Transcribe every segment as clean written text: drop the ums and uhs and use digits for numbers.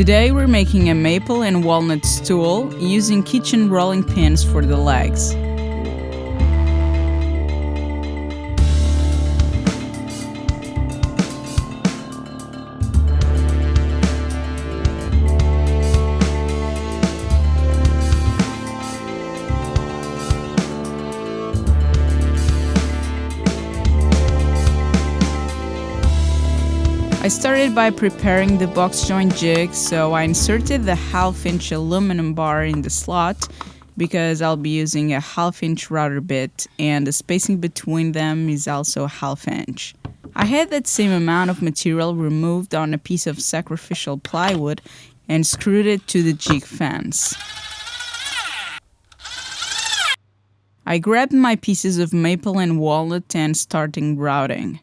Today we're making a maple and walnut stool using kitchen rolling pins for the legs. I started by preparing the box joint jig, so I inserted the 1/2-inch aluminum bar in the slot because I'll be using a 1/2-inch router bit and the spacing between them is also 1/2 inch. I had that same amount of material removed on a piece of sacrificial plywood and screwed it to the jig fence. I grabbed my pieces of maple and walnut and started routing.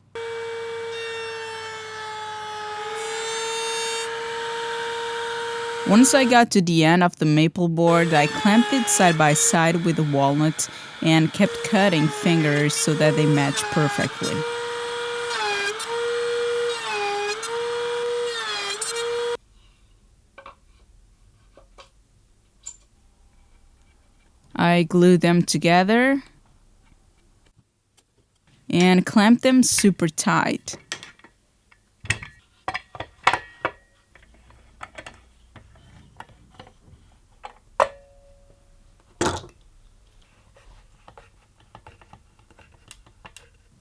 Once I got to the end of the maple board, I clamped it side by side with the walnut and kept cutting fingers so that they matched perfectly. I glued them together and clamped them super tight.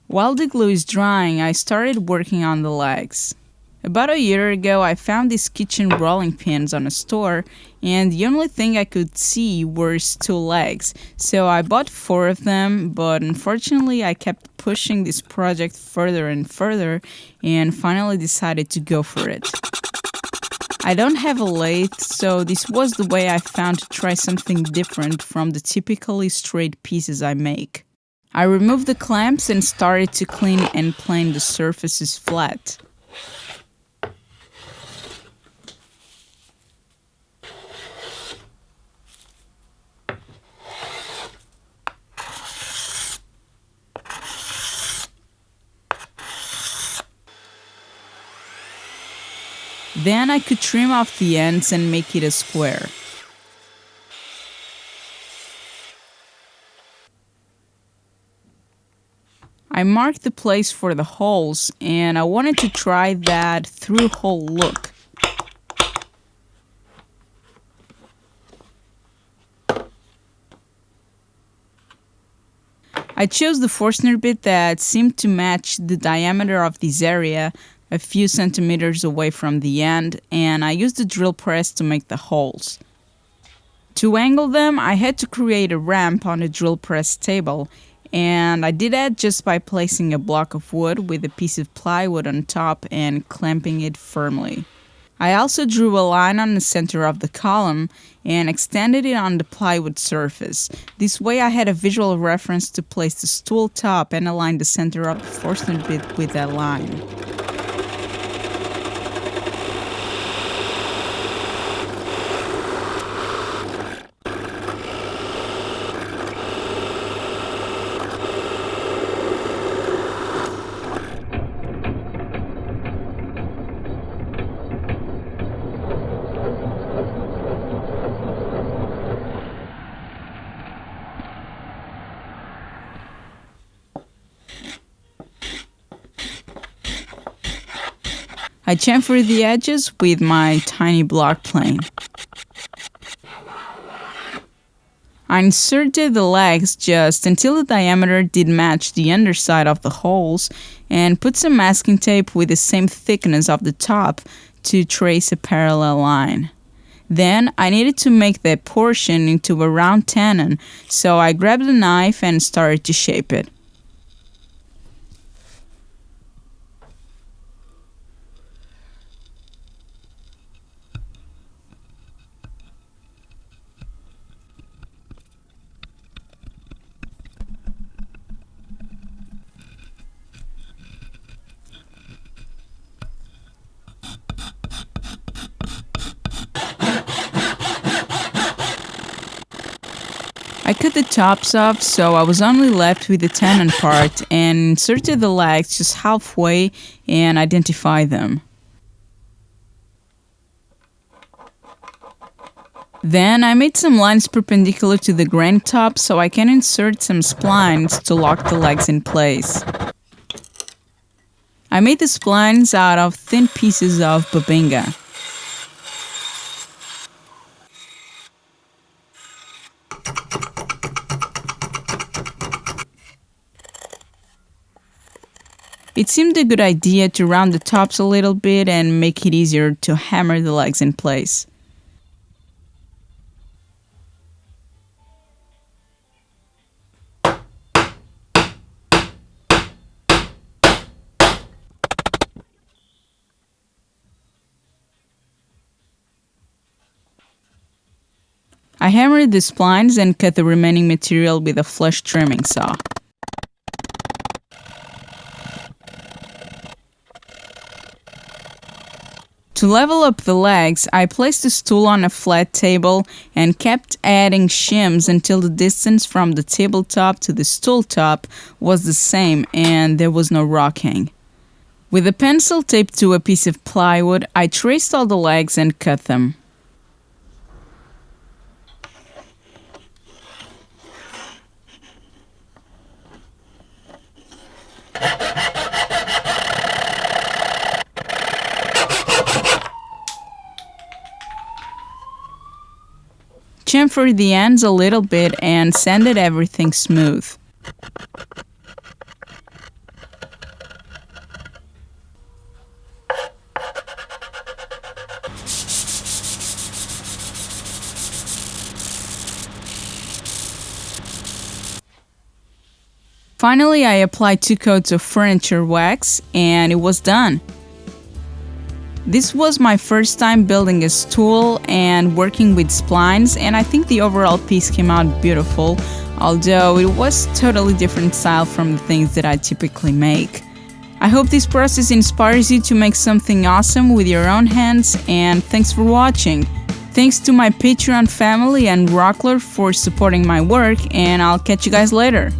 While the glue is drying, I started working on the legs. About a year ago, I found these kitchen rolling pins on a store, and the only thing I could see were stool legs. So I bought 4 of them, but unfortunately I kept pushing this project further and further, and finally decided to go for it. I don't have a lathe, so this was the way I found to try something different from the typically straight pieces I make. I removed the clamps and started to clean and plane the surfaces flat. Then I could trim off the ends and make it a square. I marked the place for the holes, and I wanted to try that through-hole look. I chose the Forstner bit that seemed to match the diameter of this area a few centimeters away from the end, and I used the drill press to make the holes. To angle them, I had to create a ramp on the drill press table, and I did that just by placing a block of wood with a piece of plywood on top and clamping it firmly. I also drew a line on the center of the column and extended it on the plywood surface. This way I had a visual reference to place the stool top and align the center of the Forstner bit with that line. I chamfered the edges with my tiny block plane. I inserted the legs just until the diameter did match the underside of the holes and put some masking tape with the same thickness of the top to trace a parallel line. Then I needed to make that portion into a round tenon, so I grabbed a knife and started to shape it. I cut the tops off, so I was only left with the tenon part and inserted the legs just halfway and identified them. Then I made some lines perpendicular to the grain top so I can insert some splines to lock the legs in place. I made the splines out of thin pieces of babinga. It seemed a good idea to round the tops a little bit and make it easier to hammer the legs in place. I hammered the splines and cut the remaining material with a flush trimming saw. To level up the legs, I placed the stool on a flat table and kept adding shims until the distance from the tabletop to the stool top was the same and there was no rocking. With a pencil taped to a piece of plywood, I traced all the legs and cut them. Chamfered the ends a little bit and sanded everything smooth. Finally, I applied 2 coats of furniture wax and it was done. This was my first time building a stool and working with splines, and I think the overall piece came out beautiful, although it was totally different style from the things that I typically make. I hope this process inspires you to make something awesome with your own hands, and thanks for watching. Thanks to my Patreon family and Rockler for supporting my work, and I'll catch you guys later.